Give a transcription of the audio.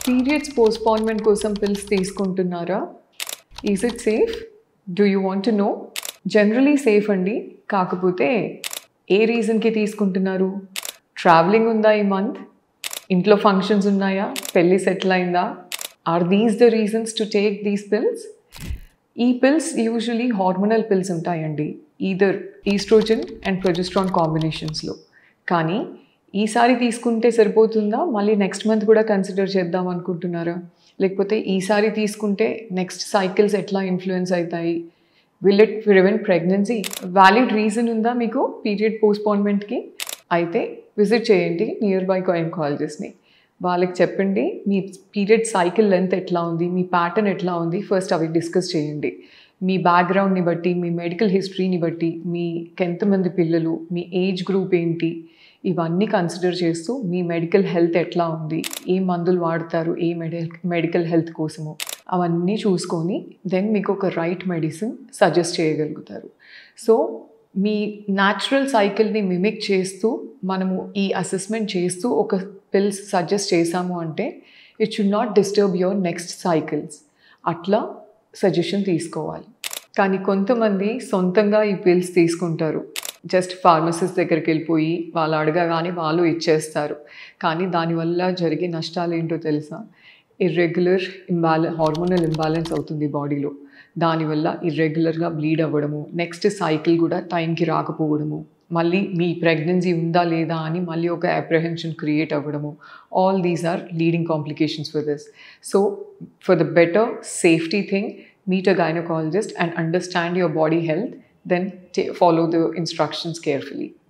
Periods postponement కోసం pills తీసుకుంటున్నారా? Is it safe? Do you want to know? Generally safe అండి. కాకపోతే ఏ రీజన్‌కి తీసుకుంటున్నారు? ట్రావెలింగ్ ఉందా ఈ మంత్? ఇంట్లో ఫంక్షన్స్ ఉన్నాయా? పెళ్లి సెటిల్ అయిందా? Are these the reasons to take these pills? ఈ పిల్స్ యూజువలీ హార్మోనల్ పిల్స్ ఉంటాయండి. ఈదర్ ఈస్ట్రోజన్ అండ్ ప్రొజెస్ట్రాన్ కాంబినేషన్స్లో. కానీ ఈసారి తీసుకుంటే సరిపోతుందా? మళ్ళీ నెక్స్ట్ మంత్ కూడా కన్సిడర్ చేద్దాం అనుకుంటున్నారా? లేకపోతే ఈసారి తీసుకుంటే నెక్స్ట్ సైకిల్స్ ఎట్లా ఇన్ఫ్లుయెన్స్ అవుతాయి? Will it prevent pregnancy? Valid reason ఉందా మీకు పీరియడ్ పోస్ట్‌పోన్‌మెంట్‌కి? అయితే విజిట్ చేయండి నియర్ బై గైనకాలజిస్ట్‌ని. వాళ్ళకి చెప్పండి మీ పీరియడ్ సైకిల్ లెంత్ ఎట్లా ఉంది, మీ ప్యాటర్న్ ఎట్లా ఉంది, ఫస్ట్ అవి డిస్కస్ చేయండి. మీ బ్యాక్గ్రౌండ్ని బట్టి, మీ మెడికల్ హిస్టరీని బట్టి, మీకు ఎంతమంది పిల్లలు, మీ ఏజ్ గ్రూప్ ఏంటి, ఇవన్నీ కన్సిడర్ చేస్తూ మీ మెడికల్ హెల్త్ ఎట్లా ఉంది, ఏ మందులు వాడతారు, ఏ మెడికల్ హెల్త్ కోసము, అవన్నీ చూసుకొని దెన్ మీకు ఒక రైట్ మెడిసిన్ సజెస్ట్ చేయగలుగుతారు. సో మీ న్యాచురల్ సైకిల్ని మిమిక్ చేస్తూ మనము ఈ అసెస్మెంట్ చేస్తూ ఒక పిల్స్ సజెస్ట్ చేసాము అంటే it should not disturb your next cycles. అట్లా సజెషన్ తీసుకోవాలి. కానీ కొంతమంది సొంతంగా ఈ పిల్స్ తీసుకుంటారు. జస్ట్ ఫార్మసిస్ట్ దగ్గరికి వెళ్ళిపోయి వాళ్ళు అడగగానే వాళ్ళు ఇచ్చేస్తారు. కానీ దానివల్ల జరిగే నష్టాలు ఏంటో తెలుసా? ఇర్రెగ్యులర్ హార్మోనల్ ఇంబ్యాలెన్స్ అవుతుంది బాడీలో. దానివల్ల ఇర్రెగ్యులర్గా బ్లీడ్ అవ్వడము, నెక్స్ట్ సైకిల్ కూడా టైంకి రాకపోవడము, మళ్ళీ మీ ప్రెగ్నెన్సీ ఉందా లేదా అని మళ్ళీ ఒక అప్రహెన్షన్ క్రియేట్ అవ్వడము. All these are leading complications for this. So for the better safety thing, meet a gynecologist and understand your body health, then follow the instructions carefully.